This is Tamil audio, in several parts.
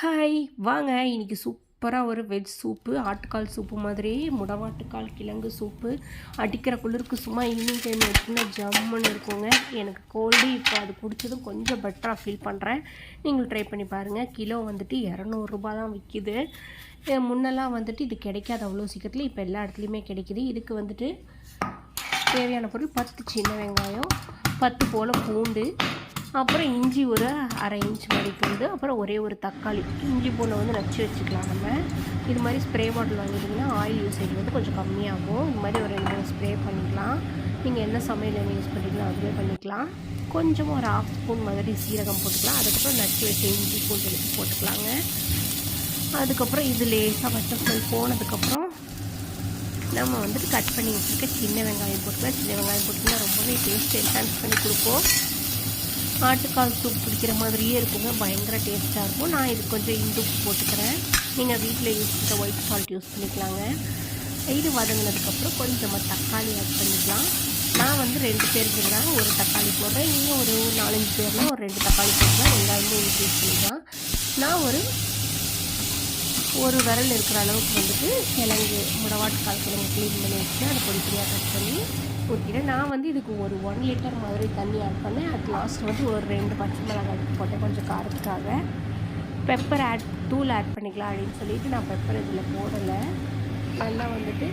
ஹாய் வாங்க இன்னைக்கு சூப்பராக ஒரு வெஜ் சூப்பு ஆட்டுக்கால் சூப்பு மாதிரி முடவாட்டுக்கால் கிழங்கு சூப்பு அடிக்கிற குளிருக்கு சும்மா ஈவினிங் டைம் வச்சுன்னா ஜம்முன்னு இருக்குங்க. எனக்கு கோல்டு இப்போ அது குடிச்சதும் கொஞ்சம் பெட்டராக ஃபீல் பண்ணுறேன். நீங்களும் ட்ரை பண்ணி பாருங்கள். கிலோ வந்துட்டு 200 தான் விற்கிது. முன்னெல்லாம் வந்துட்டு இது கிடைக்காது அவ்வளோ சீக்கிரத்தில், இப்போ எல்லா இடத்துலையுமே கிடைக்கிது. இதுக்கு வந்துட்டு தேவையான பொருள் 10 சின்ன வெங்காயம், 10 போல் பூண்டு, அப்புறம் இஞ்சி ஒரு அரை இன்ச் மாதிரி பூண்டு, அப்புறம் ஒரே ஒரு தக்காளி. இஞ்சி பூண்டை வந்து நச்சு வச்சுக்கலாம். நம்ம இது மாதிரி ஸ்ப்ரே பாட்டில் வாங்கிட்டிங்கன்னா ஆயில் யூசேஜ் வந்து கொஞ்சம் கம்மியாகும். இது மாதிரி ஒரு 2 ஸ்ப்ரே பண்ணிக்கலாம். நீங்கள் என்ன சமையல் என்ன யூஸ் பண்ணுறீங்களோ அதுவே பண்ணிக்கலாம். கொஞ்சமாக ஒரு 1/2 ஸ்பூன் மாதிரி சீரகம் போட்டுக்கலாம். அதுக்கப்புறம் நச்சு வச்ச இஞ்சி பூண்டு எடுத்து போட்டுக்கலாங்க. அதுக்கப்புறம் இது லேசாக பச்சை ஸ்மெல் போனதுக்கப்புறம் நம்ம வந்துட்டு கட் பண்ணி வச்சுருக்க சின்ன வெங்காயம் போட்டுக்கலாம். சின்ன வெங்காயம் போட்டிங்கன்னா ரொம்பவே டேஸ்ட் என்ஹான்ஸ் பண்ணி கொடுப்போம். ஆட்டுக்கால் சூப் பிடிக்கிற மாதிரியே இருக்குங்க, பயங்கர டேஸ்ட்டாக இருக்கும். நான் இது கொஞ்சம் இந்துப்பு போட்டுக்கிறேன். நீங்கள் வீட்டில் யூஸ் பண்ணுற ஒயிட் சால்ட் யூஸ் பண்ணிக்கலாங்க. இது வதங்கினதுக்கப்புறம் கொஞ்சமாக தக்காளி ஆட் பண்ணிக்கலாம். நான் வந்து 2 பேருக்கு தான் ஒரு தக்காளி போடுறேன். நீங்கள் ஒரு 4-5 பேர்னால் ஒரு 2 தக்காளி போட்டுக்கலாம். வெங்காயமும் யூஸ் பண்ணிக்கலாம். நான் ஒரு விரல் இருக்கிற அளவுக்கு வந்துட்டு கிழங்கு முடவாட்டுக்கால் கிழங்கு க்ளீன் பண்ணி வச்சு அதை பொடிப்படியாக கட் பண்ணி ஊற்றிட்டேன். நான் வந்து இதுக்கு ஒரு 1 லிட்டர் மாதிரி தண்ணி ஆட் பண்ணேன். அது லாஸ்ட் வந்து ஒரு 2 பச்சை மிளகாய் போட்டேன் கொஞ்சம் காரத்துக்காக. பெப்பர் தூள் ஆட் பண்ணிக்கலாம் அப்படின்னு சொல்லிட்டு நான் பெப்பர் இதில் போடலை. நல்லா வந்துட்டு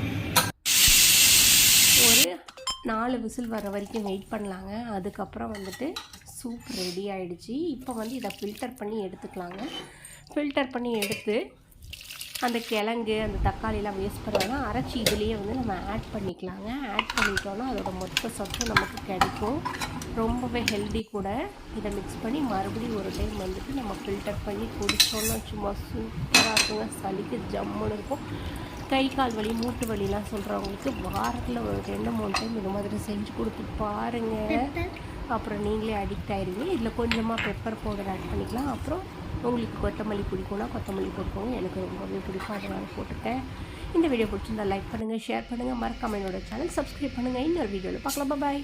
ஒரு 4 விசில் வர வரைக்கும் வெயிட் பண்ணலாங்க. அதுக்கப்புறம் வந்துட்டு சூப் ரெடி ஆகிடுச்சு. இப்போ வந்து இதை ஃபில்டர் பண்ணி எடுத்துக்கலாங்க. ஃபில்டர் பண்ணி எடுத்து அந்த கிழங்கு அந்த தக்காளிலாம் வேஸ்ட் பண்ணாமல் அரைச்சி இதுலேயே வந்து நம்ம ஆட் பண்ணிக்கலாங்க. ஆட் பண்ணிட்டோன்னா அதோட மொத்த சத்து நமக்கு கிடைக்கும். ரொம்பவே ஹெல்தி கூட. இதை மிக்ஸ் பண்ணி மறுபடியும் ஒரு டைம் வந்துட்டு நம்ம ஃபில்டர் பண்ணி குடித்தோன்னா சும்மா சூப்பராக இருக்குங்க. சளிக்கு ஜம்முன்னு இருக்கும். கை கால் வலி மூட்டு வலிலாம் சொல்கிறவங்களுக்கு வாரத்தில் ஒரு 2-3 டைம் இது மாதிரி செஞ்சு கொடுத்து பாருங்கள். அப்புறம் நீங்களே அடிக்ட் ஆகிடுவீங்க. இதில் கொஞ்சமாக பெப்பர் பவுடர் ஆட் பண்ணிக்கலாம். அப்புறம் உங்களுக்கு கொத்தமல்லி பிடிக்கும்னா கொத்தமல்லி போட்டுக்கோங்க. எனக்கு ரொம்பவே பிடிக்கும், அதனால் போட்டுட்டேன். இந்த வீடியோ பிடிச்சிருந்தா லைக் பண்ணுங்கள், ஷேர் பண்ணுங்கள், மறக்காமல் என்னோட சேனல் சப்ஸ்கிரைப் பண்ணுங்கள். இன்னொரு வீடியோவில் பார்க்கலாம். பாய்.